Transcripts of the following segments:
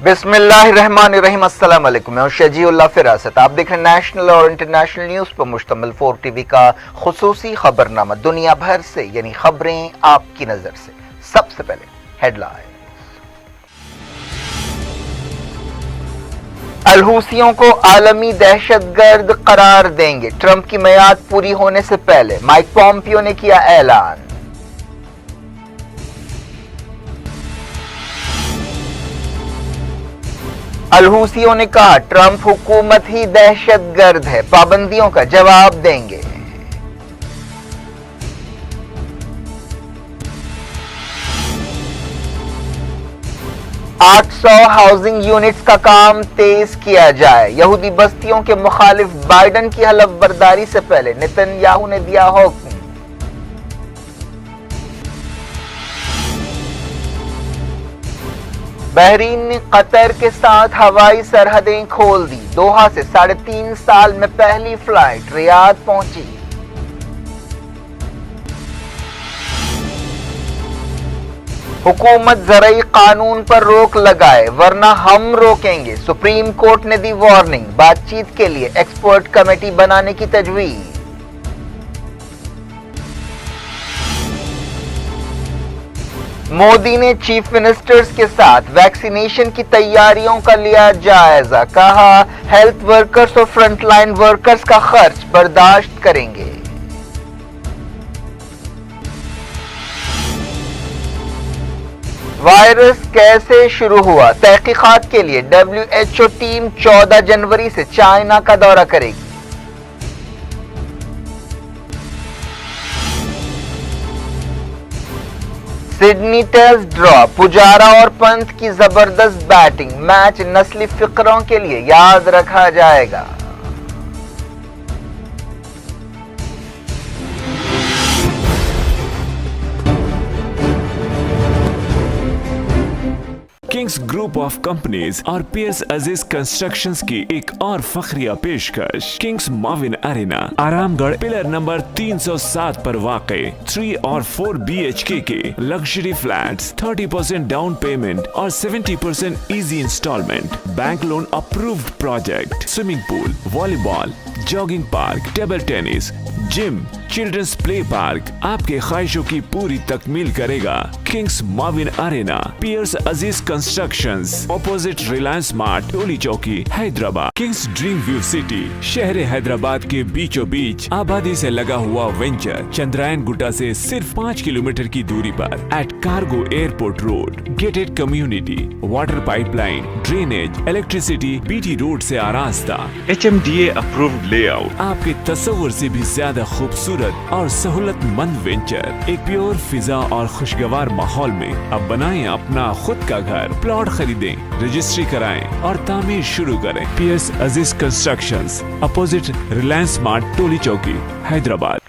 बिस्मिल्लाहिर्रहमानिर्रहीम। अस्सलाम वालेकुम। मैं हूं शजीउल्लाह फिरासत। आप देख रहे हैं नेशनल और इंटरनेशनल न्यूज पर मुश्तमिल 4 टीवी का खुसूसी खबरनामा। दुनिया भर से यानी खबरें आपकी नजर से। सबसे पहले हेडलाइन। अलहूसियों को आलमी दहशतगर्द करार देंगे, ट्रंप की मियाद पूरी होने से पहले माइक पॉम्पियो ने किया ऐलान। अलहूसियों ने कहा ट्रंप हुकूमत ही दहशतगर्द है, पाबंदियों का जवाब देंगे। आठ 800 हाउसिंग यूनिट्स का काम तेज किया जाए। यहूदी बस्तियों के मुखालिफ बाइडन की हलफबर्दारी से पहले नेतन्याहू ने दिया हुक्म। बहरीन ने कतर के साथ हवाई सरहदें खोल दी। दोहा से 3.5 साल में पहली फ्लाइट रियाद पहुंची। हुकूमत ज़रई कानून पर रोक लगाए वरना हम रोकेंगे, सुप्रीम कोर्ट ने दी वार्निंग। बातचीत के लिए एक्सपर्ट कमेटी बनाने की तजवीज़। मोदी ने चीफ मिनिस्टर्स के साथ वैक्सीनेशन की तैयारियों का लिया जायजा। कहा हेल्थ वर्कर्स और फ्रंटलाइन वर्कर्स का खर्च बर्दाश्त करेंगे। वायरस कैसे शुरू हुआ, तहकीकात के लिए WHO टीम 14 जनवरी से चाइना का दौरा करेगी। सिडनी टेस्ट ड्रॉ, पुजारा और पंत की जबरदस्त बैटिंग। मैच नस्ली फिक्रों के लिए याद रखा जाएगा। किंग्स ग्रुप ऑफ कंपनीज और पियर्स अजीज कंस्ट्रक्शंस की एक और फखरिया पेशकश। Kings Mauvin arena, Aramgarh, pillar number 307 पर वाक़े 3 और 4 BHK के लग्जरी फ्लैट्स, 30% डाउन पेमेंट और 70% easy instalment. Bank loan approved project. Swimming pool, volleyball, jogging park, table tennis, gym, children's play park आपके ख्वाहिशों की पूरी तकमील करेगा। किंग्स माविन अरेना, पियर्स Aziz Constructions, opposite Reliance Mart, Toli Chowki, Hyderabad. Kings Dream View City, शहर हैदराबाद के बीचों बीच आबादी से लगा हुआ वेंचर, चंद्रायन गुट्टा से सिर्फ 5 किलोमीटर की दूरी पर at cargo airport road. Gated community, water pipeline, drainage, electricity, BT road से आरास्ता। HMDA अप्रूव्ड लेआउट, आपके तस्वुर से भी ज्यादा खूबसूरत और सहूलतमंद वेंचर। एक प्योर फिजा और खुशगवार माहौल में अब बनाएं अपना खुद का घर। प्लॉट खरीदें, रजिस्ट्री कराएं और तामीर शुरू करें। Piers Aziz constructions, opposite Reliance Mart, Toli Chowki, Hyderabad.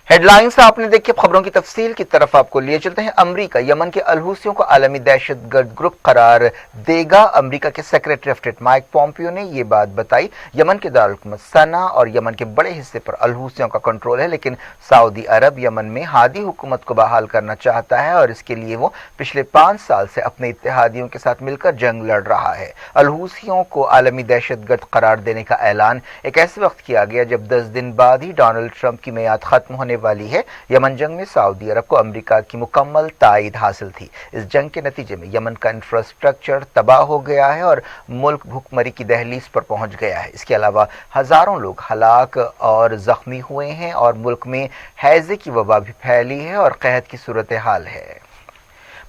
Headlines आपने देखी। खबरों की तफसील की तरफ आपको लिए चलते हैं। अमेरिका यमन के अलहूसियों को आलमी दहशतगर्द ग्रुप करार देगा। अमेरिका के secretary of state Mike Pompeo ने यह बात बताई। यमन के दारुल सना और यमन के बड़े हिस्से पर अलहूसियों का कंट्रोल है, लेकिन सऊदी अरब यमन में हादी हुकूमत को बहाल करना चाहता है और इसके लिए वो पिछले 5 साल से अपने इत्तेहादियों के साथ मिलकर जंग लड़ रहा है। अलहूसियों को आलमी दहशतगर्द करार देने का ऐलान एक ऐसे वक्त किया गया जब 10 दिन बाद ही डोनाल्ड ट्रंप की मियाद खत्म होने वाली है। यमन जंग में सऊदी अरब को अमेरिका की मुकम्मल ताईद हासिल थी। इस जंग के नतीजे में यमन का इंफ्रास्ट्रक्चर तबाह हो गया है और मुल्क भुखमरी की दहलीज पर पहुंच गया है। इसके अलावा हजारों लोग हलाक और जख्मी हुए हैं और मुल्क में हैजे की वबा भी फैली है और कहत की सूरत हाल है।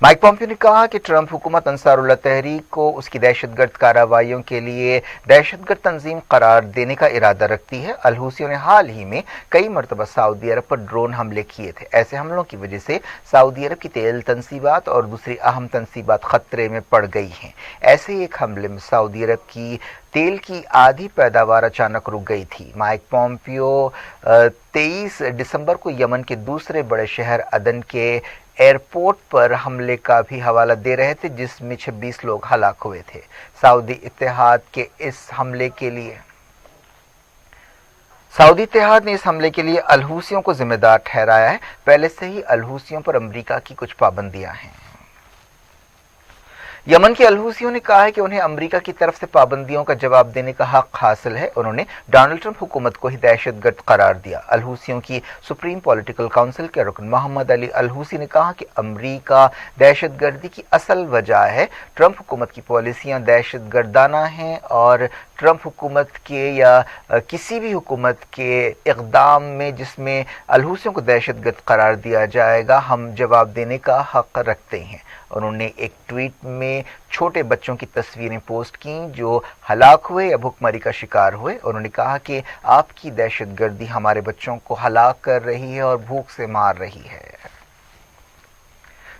माइक पॉम्पियो ने कहा कि ट्रंप हुकूमत अंसारुल्लाह तहरीक को उसकी दहशतगर्द कार्रवाइयों के लिए दहशतगर्द तंजीम करार देने का इरादा रखती है। अलहूसियों ने हाल ही में कई मरतबा सऊदी अरब पर ड्रोन हमले किए थे। ऐसे हमलों की वजह से सऊदी अरब की तेल तंसीबात और दूसरी अहम तंसीबात खतरे में पड़ गई हैं। ऐसे ही एक हमले में सऊदी अरब की तेल की आधी पैदावार अचानक रुक गई थी। माइक पॉम्पियो 23 दिसंबर को यमन के दूसरे बड़े शहर अदन के एयरपोर्ट पर हमले का भी हवाला दे रहे थे, जिसमें 26 लोग हलाक हुए थे। सऊदी इत्तेहाद ने इस हमले के लिए अलहूसियों को जिम्मेदार ठहराया है। पहले से ही अलहूसियों पर अमेरिका की कुछ पाबंदियां हैं। यमन के अलहूसियों ने कहा है कि उन्हें अमेरिका की तरफ से पाबंदियों का जवाब देने का हक हासिल है। उन्होंने डोनाल्ड ट्रंप हुकूमत को ही दहशतगर्द करार दिया। अलहूसियों की सुप्रीम पॉलिटिकल काउंसिल के रुकन मोहम्मद अली अलहूसी ने कहा कि अमेरिका दहशतगर्दी की असल वजह है। ट्रंप हुकूमत की पॉलिसियां दहशतगर्दाना हैं और ट्रंप हुकूमत के या किसी भी हुकूमत के इक़दाम में जिसमें अलहूसियों को दहशतगर्द करार दिया जाएगा, हम जवाब देने का हक रखते हैं। उन्होंने एक ट्वीट में छोटे बच्चों की तस्वीरें पोस्ट की जो हलाक हुए या भुखमरी का शिकार हुए। उन्होंने कहा कि आपकी दहशतगर्दी हमारे बच्चों को हलाक कर रही है और भूख से मार रही है।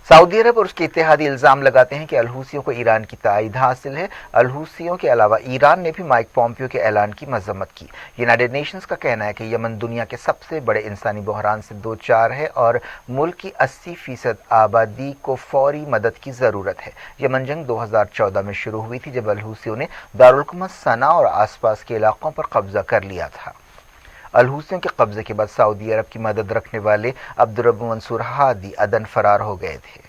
सऊदी अरब और उसके इत्तेहादी इल्जाम लगाते हैं कि अलहूसियों को ईरान की तायद हासिल है। अलहूसियों के अलावा ईरान ने भी माइक पॉम्पियो के ऐलान की मजम्मत की। यूनाइटेड नेशंस का कहना है कि यमन दुनिया के सबसे बड़े इंसानी बहरान से दो चार है और मुल्क की 80% आबादी को फौरी मदद की ज़रूरत है। यमन जंग 2014 में शुरू हुई थी जब अलहूसियों ने दारुल हुकूमत सना और आसपास के इलाकों पर कब्जा कर लिया था। अलहूसियों के कब्जे के बाद सऊदी अरब की मदद रखने वाले अब्दुर्रब्बु मंसूर हादी अदन फरार हो गए थे।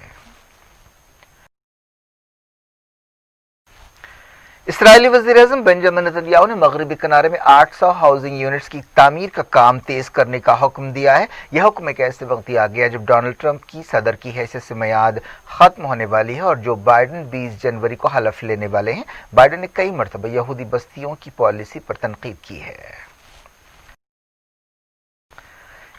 इसराइली वज़ीर-ए-आज़म बेंजामिन नेतन्याहू ने मगरबी किनारे में 800 हाउसिंग यूनिट्स की तामीर का काम तेज करने का हुक्म दिया है। यह हुक्म एक ऐसे वक्त दिया गया जब डोनाल्ड ट्रंप की सदर की हैसियत से मियाद खत्म होने वाली है और जो बाइडेन 20 जनवरी को हलफ लेने वाले हैं। बाइडेन ने कई मरतबा यहूदी बस्तियों की पॉलिसी पर तनकीद की है।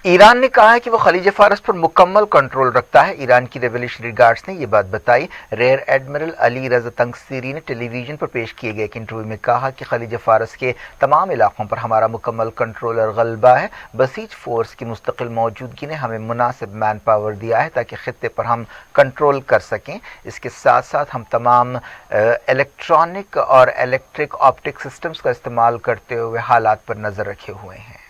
ईरान ने कहा है कि वो खलीज फारस पर मुकम्मल कंट्रोल रखता है। ईरान की रेवोल्यूशनरी गार्ड्स ने यह बात बताई। रेयर एडमिरल अली रज़ा तंगसीरी ने टेलीविजन पर पेश किए गए एक इंटरव्यू में कहा कि खलीज फारस के तमाम इलाकों पर हमारा मुकम्मल कंट्रोल और गलबा है। बसीज फोर्स की मुस्तकिल मौजूदगी ने हमें मुनासिब मैन पावर दिया है ताकि खित्ते पर हम कंट्रोल कर सकें। इसके साथ साथ हम तमाम इलेक्ट्रॉनिक और इलेक्ट्रिक ऑप्टिक सिस्टम्स का इस्तेमाल करते हुए हालात पर नज़र रखे हुए हैं।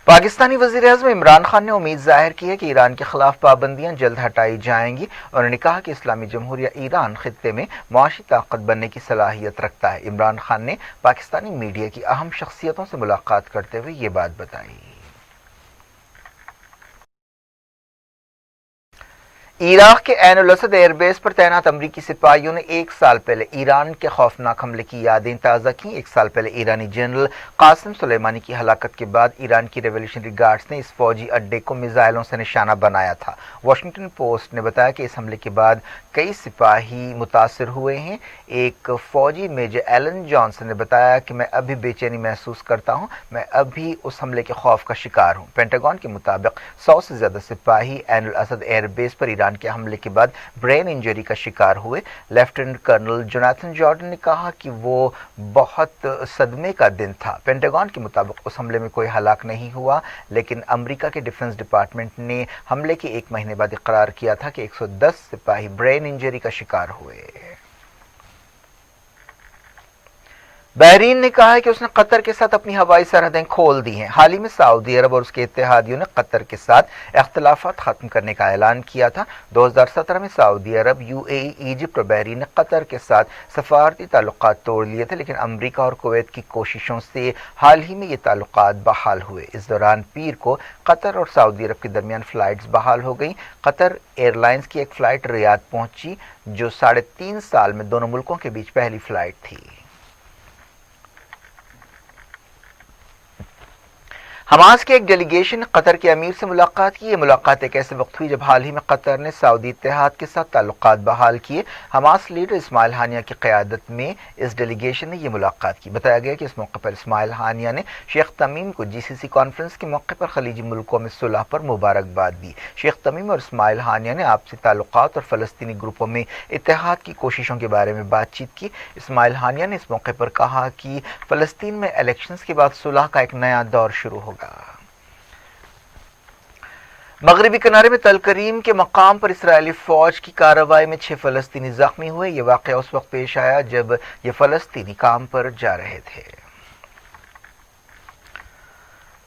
पाकिस्तानी वज़ीर-ए-आज़म इमरान खान ने उम्मीद जाहिर की है कि ईरान के खिलाफ पाबंदियां जल्द हटाई जाएंगी। उन्होंने कहा कि इस्लामी जमहूरिया ईरान खित्ते में मुआशी ताकत बनने की सलाहियत रखता है। इमरान खान ने पाकिस्तानी मीडिया की अहम शख्सियतों से मुलाकात करते हुए ये बात बताई। इराक के ऐन उल असद एयरबेस पर तैनात अमरीकी सिपाहियों ने एक साल पहले ईरान के खौफनाक हमले की यादें ताज़ा की। एक साल पहले ईरानी जनरल कासिम सुलेमानी की हलाकत के बाद ईरान की रेवोल्यूशनरी गार्ड्स ने इस फौजी अड्डे को मिसाइलों से निशाना बनाया था। वाशिंगटन पोस्ट ने बताया कि इस हमले के बाद कई सिपाही मुतासिर हुए हैं। एक फौजी मेजर एलन जॉनसन ने बताया कि मैं अभी बेचैनी महसूस करता हूं, मैं अभी उस हमले के खौफ का शिकार हूं। पेंटागन के मुताबिक 100 से ज्यादा सिपाही ऐन उल असद एयरबेस पर ईरान के हमले के बाद ब्रेन इंजरी का शिकार हुए। लेफ्टिनेंट कर्नल जोनाथन जॉर्डन ने कहा कि वो बहुत सदमे का दिन था। पेंटागन के मुताबिक उस हमले में कोई हलाक नहीं हुआ, लेकिन अमेरिका के डिफेंस डिपार्टमेंट ने हमले के एक महीने बाद इकरार किया था कि 110 सिपाही ब्रेन इंजरी का शिकार हुए। बहरीन ने कहा है कि उसने कतर के साथ अपनी हवाई सरहदें खोल दी हैं। हाल ही में सऊदी अरब और उसके इत्तेहादियों ने कतर के साथ इख्तिलाफात खत्म करने का ऐलान किया था। 2017 में सऊदी अरब, यूएई, इजिप्ट और बहरीन ने कतर के साथ सफारती ताल्लुकात तोड़ लिए थे, लेकिन अमेरिका और कुवैत की कोशिशों से हाल ही में ये ताल्लुकात बहाल हुए। इस दौरान पीर को कतर और सऊदी अरब के दरमियान फ्लाइट्स बहाल हो गई। कतर एयरलाइंस की एक फ़्लाइट रियाद पहुंची जो 3.5 साल में दोनों मुल्कों के बीच पहली फ़्लाइट थी। हमास के एक डेलीगेशन ने कतर के अमीर से मुलाकात की। ये मुलाकात एक ऐसे वक्त हुई जब हाल ही में कतर ने सऊदी इत्तेहाद के साथ ताल्लुकात बहाल किए। हमास लीडर इस्माइल हानिया की क़यादत में इस डेलीगेशन ने यह मुलाकात की। बताया गया कि इस मौके पर इस्माइल हानिया ने शेख तमीम को जीसीसी कॉन्फ्रेंस के मौके पर खलीजी मुल्कों में सुलह पर मुबारकबाद दी। शेख तमीम और इस्माइल हानिया ने आपसी ताल्लुकात और फ़लस्तीनी ग्रुपों में इत्तेहाद की कोशिशों के बारे में बातचीत की। इस्माइल हानिया ने इस मौके पर कहा कि फ़लस्तीन में इलेक्शंस के बाद सुलह का एक नया दौर शुरू होगा। मगरबी किनारे में तल करीम के मकाम पर इसराइली फौज की कार्रवाई में 6 फ़लस्तीनी जख्मी हुए। ये वाक़या उस वक्त पेश आया जब ये फ़लस्तीनी काम पर जा रहे थे।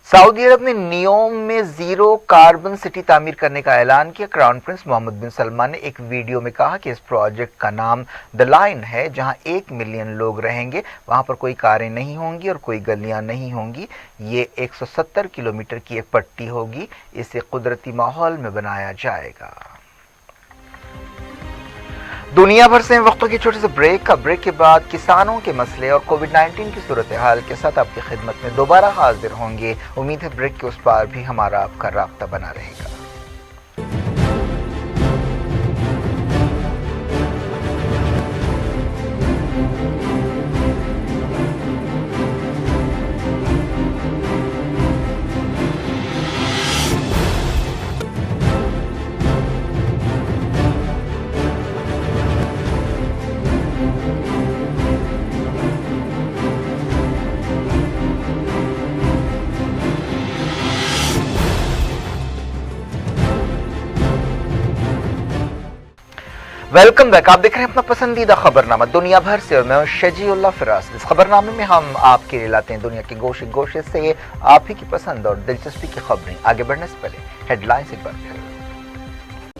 सऊदी अरब ने नियोम में ज़ीरो कार्बन सिटी तामीर करने का ऐलान किया। क्राउन प्रिंस मोहम्मद बिन सलमान ने एक वीडियो में कहा कि इस प्रोजेक्ट का नाम द लाइन है, जहां 1 मिलियन लोग रहेंगे। वहां पर कोई कारें नहीं होंगी और कोई गलियां नहीं होंगी। ये 170 किलोमीटर की एक पट्टी होगी। इसे कुदरती माहौल में बनाया जाएगा। दुनिया भर से वक्तों की छोटे से ब्रेक के बाद किसानों के मसले और कोविड-19 की सूरत हाल के साथ आपकी खिदमत में दोबारा हाजिर होंगे। उम्मीद है ब्रेक के उस पार भी हमारा आपका राब्ता बना रहेगा। Welcome back. आप देख रहे हैं अपना पसंदीदा खबरनामा दुनिया भर से और मैं हूं शजीउल्लाह फिरास। इस खबरनामे में हम आपके लिए लाते हैं दुनिया के गोशे गोशे से आप ही की पसंद और दिलचस्पी की खबरें। आगे बढ़ने से पहले हेडलाइंस एक बार फिर।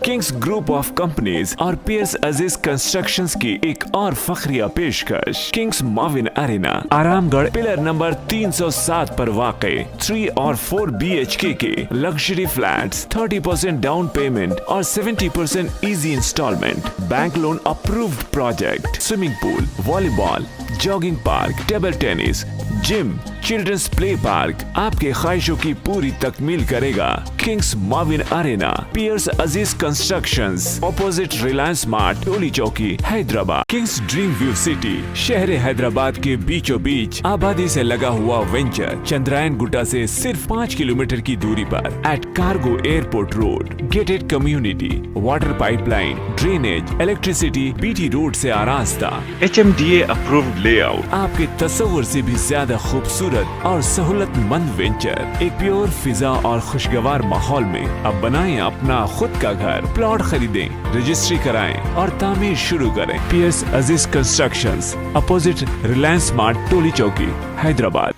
किंग्स ग्रुप ऑफ कंपनीज और पियर्स अजीज कंस्ट्रक्शंस की एक और फखरिया पेशकश। Kings Mauvin arena Aramgarh pillar number 307 पर वाक़े 3 और 4 BHK के लग्जरी फ्लैट्स, 30% डाउन पेमेंट और 70% easy instalment, bank loan approved project, swimming pool, volleyball, jogging park, table tennis, gym, children's play park आपके ख्वाहिशों की पूरी तकमील करेगा। किंग्स माविन अरेना, पियर्स Aziz Constructions, opposite Reliance Mart, Toli Chowki, Hyderabad. Kings Dream View City, शहर हैदराबाद के बीचों बीच आबादी से लगा हुआ वेंचर, चंद्रायन गुट्टा से सिर्फ 5 किलोमीटर की दूरी पर at cargo airport road. Gated community, water pipeline, drainage, electricity, BT road से आरास्ता, HMDA अप्रूव्ड लेआउट, आपके तस्वुर से भी ज्यादा खूबसूरत और सहूलतमंद वेंचर, एक प्योर फिजा और खुशगवार माहौल में अब बनाएं अपना खुद का घर। प्लॉट खरीदें, रजिस्ट्री कराएं और तामीर शुरू करें। Piers Aziz constructions, opposite Reliance Mart, Toli Chowki, Hyderabad.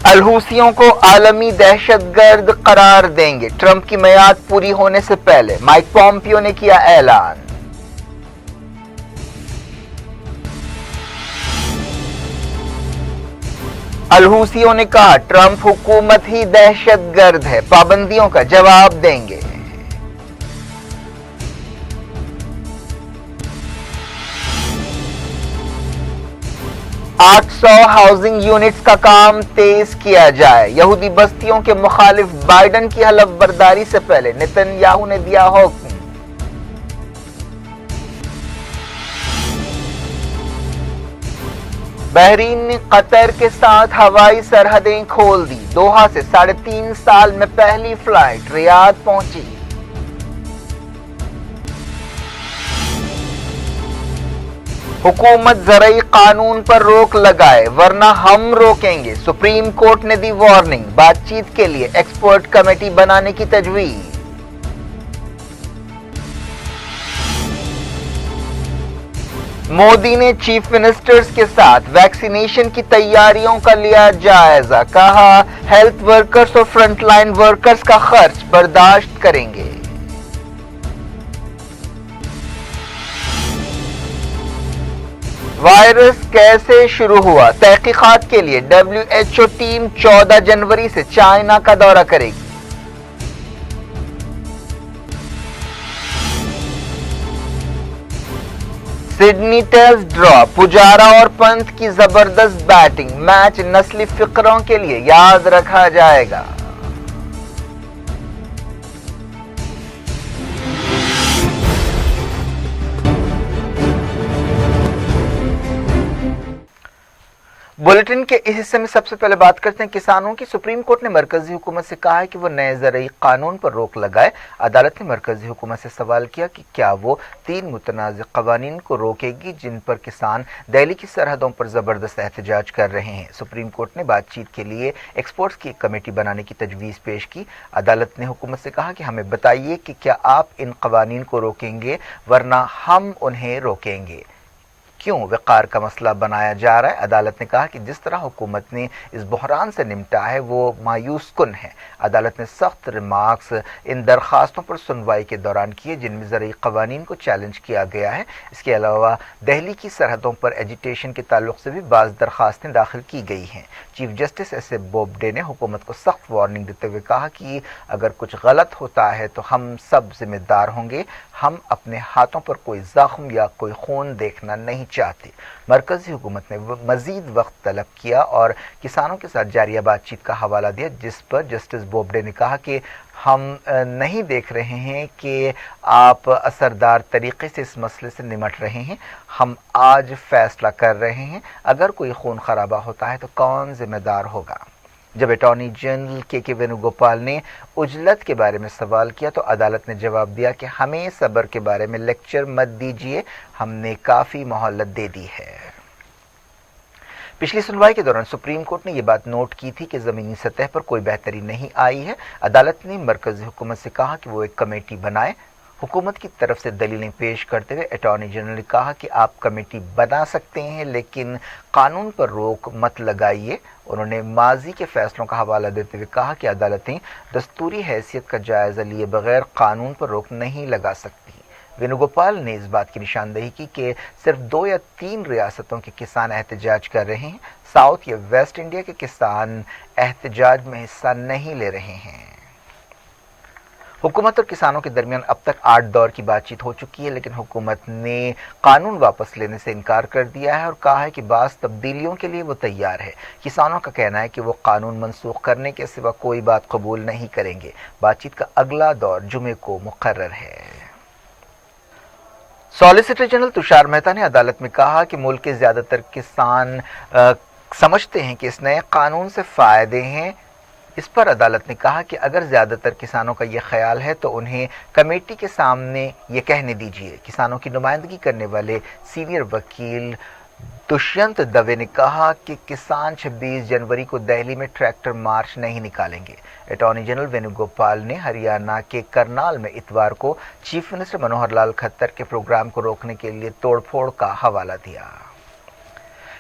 अलहूसियों को आलमी दहशतगर्द करार देंगे, ट्रंप की मियाद पूरी होने से पहले माइक पॉम्पियो ने किया ऐलान। अलहूसियों ने कहा ट्रंप हुकूमत ही दहशतगर्द है, पाबंदियों का जवाब देंगे। आठ 800 हाउसिंग यूनिट्स का काम तेज किया जाए, यहूदी बस्तियों के मुखालिफ बाइडन की हलफबर्दारी से पहले नेतन्याहू ने दिया हुक्म। बहरीन ने कतर के साथ हवाई सरहदें खोल दी, दोहा से 3.5 साल में पहली फ्लाइट रियाद पहुंची। हुकूमत ज़रई कानून पर रोक लगाए वरना हम रोकेंगे, सुप्रीम कोर्ट ने दी वार्निंग, बातचीत के लिए एक्सपर्ट कमेटी बनाने की तजवीज़। मोदी ने चीफ मिनिस्टर्स के साथ वैक्सीनेशन की तैयारियों का लिया जायजा, कहा हेल्थ वर्कर्स और फ्रंटलाइन वर्कर्स का खर्च बर्दाश्त करेंगे। वायरस कैसे शुरू हुआ, तहकीकात के लिए WHO टीम 14 जनवरी से चाइना का दौरा करेगी। सिडनी टेस्ट ड्रॉ, पुजारा और पंत की जबरदस्त बैटिंग, मैच नस्ली फिक्रों के लिए याद रखा जाएगा। बुलेटिन के इस हिस्से में सबसे पहले बात करते हैं किसानों की। सुप्रीम कोर्ट ने मरकजी हुकूमत से कहा है कि वो नए ज़रई कानून पर रोक लगाए। अदालत ने मरकजी हुकूमत से सवाल किया कि क्या वो 3 मुतनाज़ क़वानीन को रोकेगी जिन पर किसान दिल्ली की सरहदों पर ज़बरदस्त एहतजाज कर रहे हैं। सुप्रीम कोर्ट ने बातचीत के लिए एक्सपर्ट्स की एक कमेटी बनाने की तजवीज़ पेश की। अदालत ने हुकूमत से कहा कि हमें बताइए कि क्या आप इन क़वानीन को रोकेंगे वरना हम उन्हें रोकेंगे। क्यों वक़ार का मसला बनाया जा रहा है। अदालत ने कहा कि जिस तरह हुकूमत ने इस बहरान से निपटा है वो मायूस कुन है। अदालत ने सख्त रिमार्क्स इन दरख्वास्तों पर सुनवाई के दौरान किए जिनमें ज़रई क़वानीन को चैलेंज किया गया है। इसके अलावा दहली की सरहदों पर एजिटेशन के ताल्लुक से भी बाज़ दरख्वास्तें दाखिल की गई हैं। Chief justice एस.ए. बोबडे ने हुकूमत को सख्त वार्निंग देते हुए कहा कि अगर कुछ गलत होता है तो हम सब जिम्मेदार होंगे। हम अपने हाथों पर कोई जख्म या कोई खून देखना नहीं चाहते। मरकजी हुकूमत ने मजीद वक्त तलब किया और किसानों के साथ जारी बातचीत का हवाला दिया, जिस पर जस्टिस बोबडे ने कहा कि हम नहीं देख रहे हैं कि आप असरदार तरीके से इस मसले से निमट रहे हैं। हम आज फैसला कर रहे हैं, अगर कोई खून खराबा होता है तो कौन जिम्मेदार होगा। जब अटॉर्नी जनरल के वेणुगोपाल ने उजलत के बारे में सवाल किया तो अदालत ने जवाब दिया कि हमें सब्र के बारे में लेक्चर मत दीजिए, हमने काफ़ी मोहलत दे दी है। पिछली सुनवाई के दौरान सुप्रीम कोर्ट ने यह बात नोट की थी कि ज़मीनी सतह पर कोई बेहतरी नहीं आई है। अदालत ने मरकज़ी हुकूमत से कहा कि वो एक कमेटी बनाए। हुकूमत की तरफ से दलीलें पेश करते हुए अटॉर्नी जनरल ने कहा कि आप कमेटी बना सकते हैं लेकिन कानून पर रोक मत लगाइए। उन्होंने माजी के फैसलों का हवाला देते हुए कहा कि अदालतें दस्तूरी हैसियत का जायज़ा लिए बगैर कानून पर रोक नहीं लगा सकती। वेणुगोपाल ने इस बात की निशानदेही की कि सिर्फ 2 या 3 रियासतों के किसान एहतजाज कर रहे हैं, साउथ या वेस्ट इंडिया के किसान एहतजाज में हिस्सा नहीं ले रहे हैं। हुकूमत और किसानों के दरमियान अब तक 8 दौर की बातचीत हो चुकी है, लेकिन हुकूमत ने कानून वापस लेने से इनकार कर दिया है और कहा है कि बाज़ तब्दीलियों के लिए वो तैयार है। किसानों का कहना है कि वो कानून मनसूख करने के सिवा कोई बात कबूल नहीं करेंगे। बातचीत का अगला दौर जुमे को मुकर्रर है। सॉलिसिटर जनरल तुषार मेहता ने अदालत में कहा कि मुल्क के ज़्यादातर किसान समझते हैं कि इस नए कानून से फ़ायदे हैं। इस पर अदालत ने कहा कि अगर ज़्यादातर किसानों का ये ख्याल है तो उन्हें कमेटी के सामने ये कहने दीजिए। किसानों की नुमाइंदगी करने वाले सीनियर वकील दुष्यंत दवे ने कहा कि किसान 26 जनवरी को दिल्ली में ट्रैक्टर मार्च नहीं निकालेंगे। अटॉर्नी जनरल वेणुगोपाल ने हरियाणा के करनाल में इतवार को चीफ मिनिस्टर मनोहर लाल खट्टर के प्रोग्राम को रोकने के लिए तोड़फोड़ का हवाला दिया।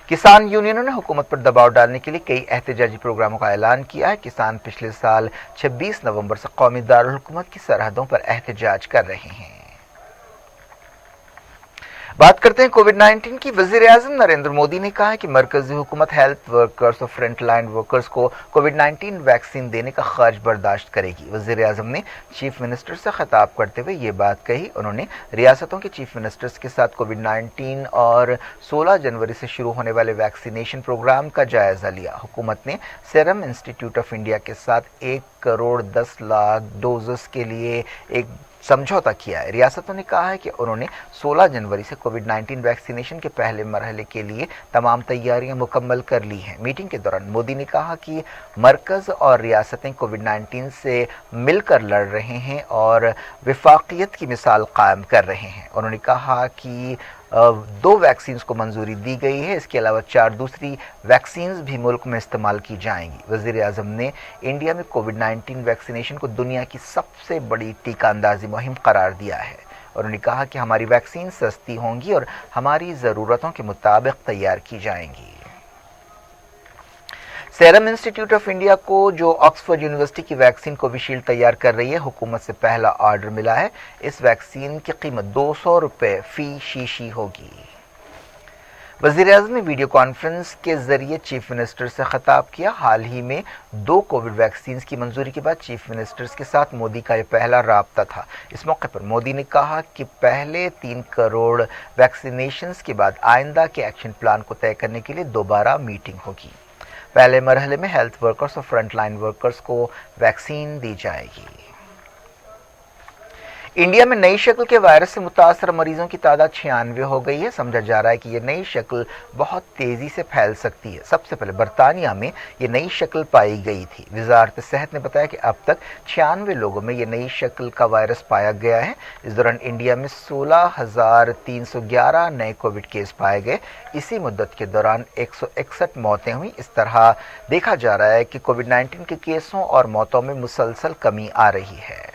किसान यूनियनों ने हुकूमत पर दबाव डालने के लिए कई एहतजाजी प्रोग्रामों का ऐलान किया है। किसान पिछले साल 26 नवंबर से कौमी दारुल हुकूमत की सरहदों पर एहतजाज कर रहे हैं। बात करते हैं कोविड-19 की। वज़ीर-ए-आज़म नरेंद्र मोदी ने कहा है कि मरकजी हुकूमत हेल्थ वर्कर्स और फ्रंट लाइन वर्कर्स को कोविड-19 वैक्सीन देने का खर्च बर्दाश्त करेगी। वज़ीर-ए-आज़म ने चीफ मिनिस्टर से खिताब करते हुए ये बात कही। उन्होंने रियासतों के चीफ मिनिस्टर्स के साथ कोविड-19 और 16 जनवरी से शुरू होने वाले वैक्सीनेशन प्रोग्राम का जायजा लिया। हुकूमत ने सीरम इंस्टीट्यूट ऑफ इंडिया के साथ 1 करोड़ 10 लाख डोजेस के लिए एक समझौता किया है। रियासतों ने कहा है कि उन्होंने 16 जनवरी से कोविड-19 वैक्सीनेशन के पहले मरहले के लिए तमाम तैयारियां मुकम्मल कर ली हैं। मीटिंग के दौरान मोदी ने कहा कि मरकज़ और रियासतें कोविड-19 से मिलकर लड़ रहे हैं और विफाकियत की मिसाल कायम कर रहे हैं। उन्होंने कहा कि 2 वैक्सीन्स को मंजूरी दी गई है। इसके अलावा 4 दूसरी वैक्सीन्स भी मुल्क में इस्तेमाल की जाएंगी। वज़ीर-ए-आज़म ने इंडिया में कोविड-19 वैक्सीनेशन को दुनिया की सबसे बड़ी टीका अंदाजी मुहिम करार दिया है। उन्होंने कहा कि हमारी वैक्सीन सस्ती होंगी और हमारी ज़रूरतों के मुताबिक तैयार की जाएंगी। सीरम इंस्टीट्यूट ऑफ इंडिया को जो ऑक्सफोर्ड यूनिवर्सिटी की वैक्सीन कोविशील्ड तैयार कर रही है, हुकूमत से पहला ऑर्डर मिला है। इस वैक्सीन की कीमत 200 रुपये फी शीशी होगी। वज़ीर-ए-आज़म ने वीडियो कॉन्फ्रेंस के जरिए चीफ मिनिस्टर से खिताब किया। हाल ही में 2 कोविड वैक्सीन की मंजूरी के बाद चीफ मिनिस्टर्स के साथ मोदी का यह पहला राब्ता था। इस मौके पर मोदी ने कहा कि पहले 3 करोड़ वैक्सीनेशंस के बाद आइंदा के एक्शन प्लान को तय करने के लिए दोबारा मीटिंग होगी। पहले मरहले में हेल्थ वर्कर्स और फ्रंट लाइन वर्कर्स को वैक्सीन दी जाएगी। इंडिया में नई शक्ल के वायरस से मुतासर मरीजों की तादाद 96 हो गई है। समझा जा रहा है कि ये नई शक्ल बहुत तेजी से फैल सकती है। सबसे पहले बरतानिया में ये नई शक्ल पाई गई थी। वजारत सेहत ने बताया कि अब तक 96 लोगों में ये नई शक्ल का वायरस पाया गया है। इस दौरान इंडिया में 16,311 नए कोविड केस पाए गए। इसी मुद्दत के दौरान 161 मौतें हुई। इस तरह देखा जा रहा है कि कोविड-19 के केसों और मौतों में मुसलसल कमी आ रही है।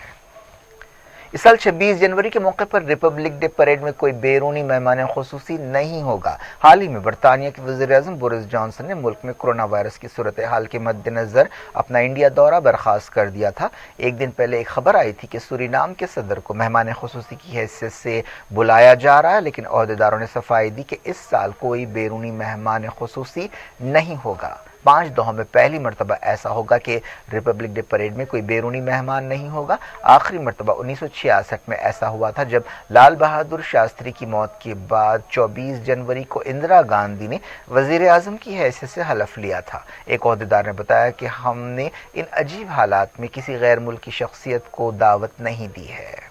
इस साल 26 जनवरी के मौके पर रिपब्लिक डे परेड में कोई बैरूनी मेहमान खुसूसी नहीं होगा। हाल ही में बरतानिया के वज़ीर-ए-आज़म बोरिस जॉनसन ने मुल्क में कोरोना वायरस की सूरत हाल के मद्देनजर अपना इंडिया दौरा बर्खास्त कर दिया था। एक दिन पहले एक खबर आई थी कि सूरीनाम के सदर को मेहमान खुसूसी की हैसियत से बुलाया जा रहा है, लेकिन ओहदेदारों ने सफाई दी कि इस साल कोई बैरूनी मेहमान खुसूसी नहीं होगा। 5 दौहों में पहली मरतबा ऐसा होगा कि रिपब्लिक डे परेड में कोई बैरूनी मेहमान नहीं होगा। आखिरी मरतबा 1966 में ऐसा हुआ था, जब लाल बहादुर शास्त्री की मौत के बाद 24 जनवरी को इंदिरा गांधी ने वजीर आजम की हैसियत से हलफ लिया था। एक ओहदेदार ने बताया कि हमने इन अजीब हालात में किसी गैर मुल्की शख्सियत को दावत नहीं दी है।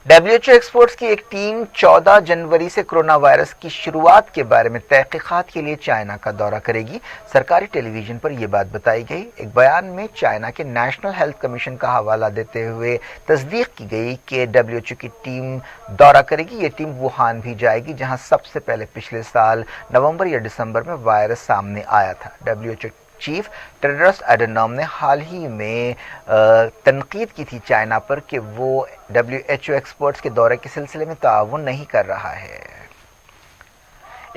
WHO एक्सपर्ट्स की एक टीम 14 जनवरी से कोरोना वायरस की शुरुआत के बारे में तहकीकात के लिए चाइना का दौरा करेगी। सरकारी टेलीविजन पर यह बात बताई गई। एक बयान में चाइना के नेशनल हेल्थ कमीशन का हवाला देते हुए तस्दीक की गई कि WHO की टीम दौरा करेगी। ये टीम वुहान भी जाएगी, जहां सबसे पहले पिछले साल नवंबर या दिसंबर में वायरस सामने आया था। WHO चीफ टेड्रोस एडनॉम ने हाल ही में तनकीद की थी चाइना पर कि वो WHO एक्सपर्ट्स के दौरे के सिलसिले में ताउन नहीं कर रहा है।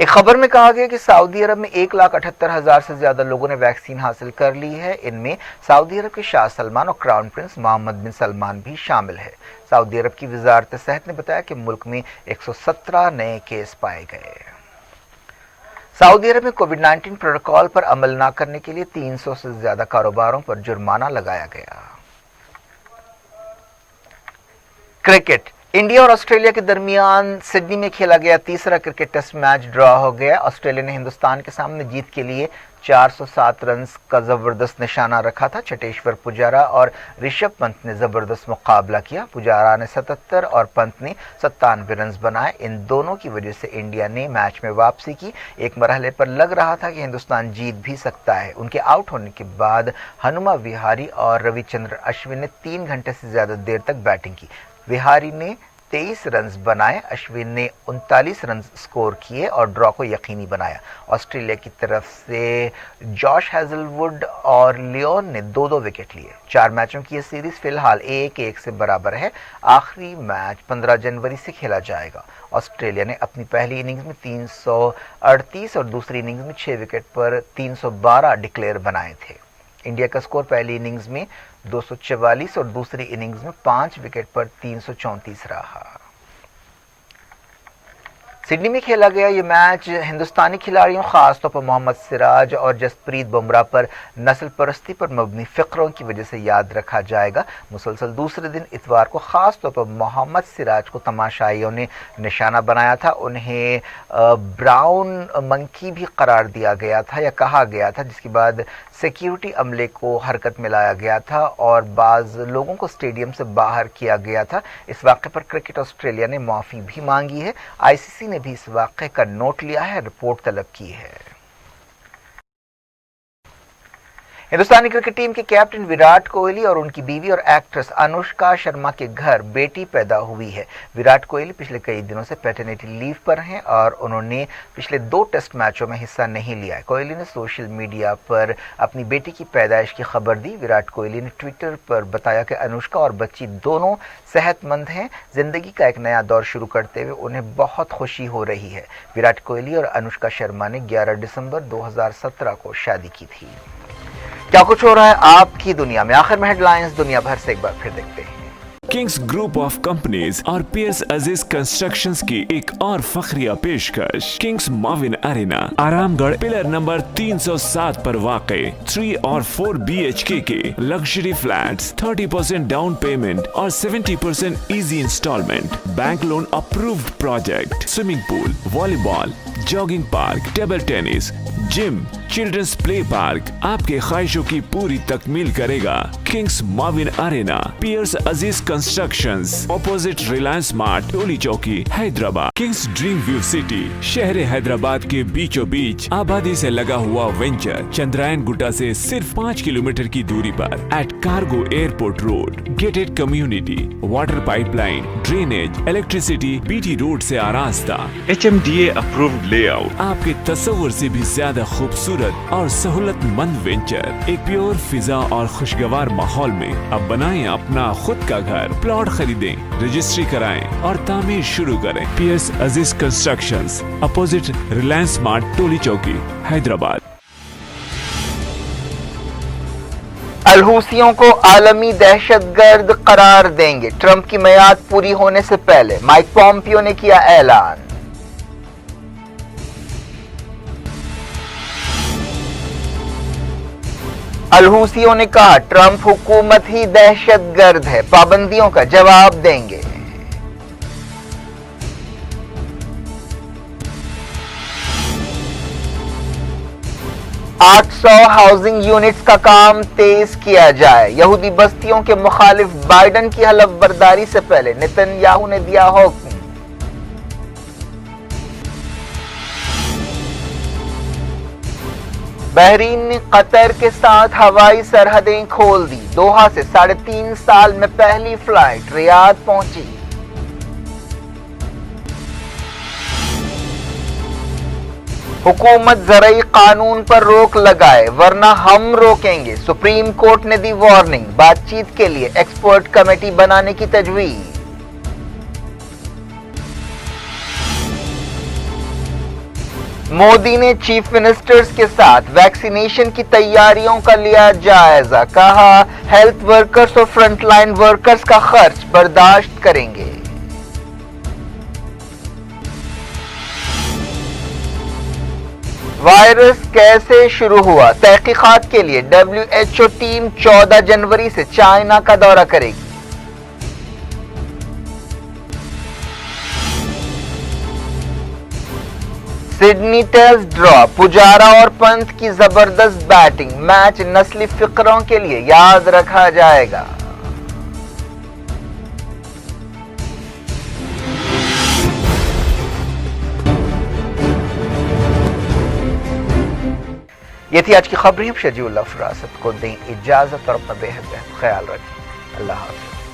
एक खबर में कहा गया कि सऊदी अरब में 1,78,000 से ज्यादा लोगों ने वैक्सीन हासिल कर ली है। इनमें सऊदी अरब के शाह सलमान और क्राउन प्रिंस मोहम्मद बिन सलमान भी शामिल है। सऊदी अरब की वजारत सेहत ने बताया कि मुल्क में 117 नए केस पाए गए। सऊदी अरब में कोविड-19 प्रोटोकॉल पर अमल न करने के लिए 300 से ज्यादा कारोबारों पर जुर्माना लगाया गया। क्रिकेट, इंडिया और ऑस्ट्रेलिया के दरमियान सिडनी में खेला गया तीसरा क्रिकेट टेस्ट मैच ड्रॉ हो गया। ऑस्ट्रेलिया ने हिंदुस्तान के सामने जीत के लिए 407 रन का जबरदस्त निशाना रखा था। चटेश्वर पुजारा और ऋषभ पंत ने जबरदस्त मुकाबला किया। पुजारा ने 77 और पंत ने 97 रन बनाए। इन दोनों की वजह से इंडिया ने मैच में वापसी की। एक मरहले पर लग रहा था कि हिंदुस्तान जीत भी सकता है। उनके आउट होने के बाद हनुमा विहारी और रविचंद्रन अश्विन ने 3 घंटे से ज्यादा देर तक बैटिंग की। विहारी ने 23 रन बनाए, अश्विन ने 39 रन स्कोर किए और ड्रॉ को यकीनी बनाया। ऑस्ट्रेलिया की तरफ से जॉश हेजलवुड और लियोन ने 2-2 विकेट लिए। 4 मैचों की यह सीरीज फिलहाल 1-1 से बराबर है। आखिरी मैच 15 जनवरी से खेला जाएगा। ऑस्ट्रेलिया ने अपनी पहली इनिंग्स में 338 और दूसरी इनिंग्स में 6 विकेट पर 312 डिक्लेयर बनाए थे। इंडिया का स्कोर पहली इनिंग्स में 244 और दूसरी इनिंग्स में 5 विकेट पर 334 रहा। सिडनी में खेला गया ये मैच हिंदुस्तानी खिलाड़ियों, खासतौर पर मोहम्मद सिराज और जसप्रीत बुमराह पर नस्ल परस्ती पर मबनी फिक्रों की वजह से याद रखा जाएगा। मुसलसल दूसरे दिन इतवार को खासतौर पर मोहम्मद सिराज को तमाशाइयों ने निशाना बनाया था। उन्हें ब्राउन मंकी भी करार दिया गया था या कहा गया था, जिसके बाद सिक्योरिटी अमले को हरकत में लाया गया था और बाज़ लोगों को स्टेडियम से बाहर किया गया था। इस वाक़े पर क्रिकेट ऑस्ट्रेलिया ने माफ़ी भी मांगी है। ICC ने भी इस वाक़े का नोट लिया है, रिपोर्ट तलब की है। हिंदुस्तानी क्रिकेट टीम के कैप्टन विराट कोहली और उनकी बीवी और एक्ट्रेस अनुष्का शर्मा के घर बेटी पैदा हुई है। विराट कोहली पिछले कई दिनों से पैटर्निटी लीव पर हैं और उन्होंने पिछले 2 टेस्ट मैचों में हिस्सा नहीं लिया है। कोहली ने सोशल मीडिया पर अपनी बेटी की पैदाइश की खबर दी। विराट कोहली ने ट्विटर पर बताया कि अनुष्का और बच्ची दोनों सेहतमंद हैं। जिंदगी का एक नया दौर शुरू करते हुए उन्हें बहुत खुशी हो रही है। विराट कोहली और अनुष्का शर्मा ने 11 दिसंबर 2017 को शादी की थी। क्या कुछ हो रहा है आपकी दुनिया में, आखिर में हेडलाइंस दुनिया भर से एक बार फिर देखते हैं। किंग्स ग्रुप ऑफ कंपनीज और पियर्स अजीज कंस्ट्रक्शंस की एक और फखरिया पेशकश। Kings Mauvin arena, Aramgarh, pillar number 307 पर वाक़े 3 और 4 BHK के लग्जरी फ्लैट्स, 30% डाउन पेमेंट और 70% easy instalment, bank loan approved project, swimming pool, volleyball, jogging park, table tennis, gym, children's play park आपके ख्वाहिशों की पूरी तकमील करेगा। किंग्स माविन अरेना, पियर्स Aziz Constructions, opposite Reliance Mart, Toli Chowki, Hyderabad. Kings Dream View City, शहर हैदराबाद के बीचों बीच आबादी से लगा हुआ वेंचर, चंद्रायन गुट्टा से सिर्फ 5 किलोमीटर की दूरी पर at cargo airport road. Gated community, water pipeline, drainage, electricity, BT road से आरास्ता, HMDA अप्रूव्ड लेआउट, आपके तस्वर से भी ज्यादा ज्यादा खूबसूरत और सहूलतमंद वेंचर, एक प्योर फिजा और खुशगवार माहौल में अब बनाएं अपना खुद का घर। प्लॉट खरीदें, रजिस्ट्री कराएं और तामीर शुरू करें। PS अजीज कंस्ट्रक्शंस, अपोजिट रिलायंस स्मार्ट, टोली चौकी, हैदराबाद। अलहूसियों को आलमी दहशतगर्द करार देंगे, ट्रंप की मियाद पूरी होने से पहले माइक पॉम्पियो ने किया ऐलान। अलहूसियों ने कहा ट्रंप हुकूमत ही दहशतगर्द है, पाबंदियों का जवाब देंगे। आठ 800 हाउसिंग यूनिट्स का काम तेज किया जाए, यहूदी बस्तियों के मुखालिफ बाइडन की हलफबर्दारी से पहले नेतन्याहू ने दिया हुक्म। बहरीन ने कतर के साथ हवाई सरहदें खोल दी, दोहा से 3.5 साल में पहली फ्लाइट रियाद पहुंची। हुकूमत ज़रई कानून पर रोक लगाए वरना हम रोकेंगे, सुप्रीम कोर्ट ने दी वार्निंग, बातचीत के लिए एक्सपर्ट कमेटी बनाने की तजवीज़। मोदी ने चीफ मिनिस्टर्स के साथ वैक्सीनेशन की तैयारियों का लिया जायजा, कहा हेल्थ वर्कर्स और फ्रंटलाइन वर्कर्स का खर्च बर्दाश्त करेंगे। वायरस कैसे शुरू हुआ, तहकीकात के लिए WHO टीम 14 जनवरी से चाइना का दौरा करेगी। सिडनी टेस्ट ड्रॉ, पुजारा और पंत की जबरदस्त बैटिंग, मैच नस्ली फिक्रों के लिए याद रखा जाएगा। ये थी आज की खबरें। शजीउल्लाह फरासत को दें इजाजत और अपना बेहद ख्याल रखें। अल्लाह हाफ़िज़।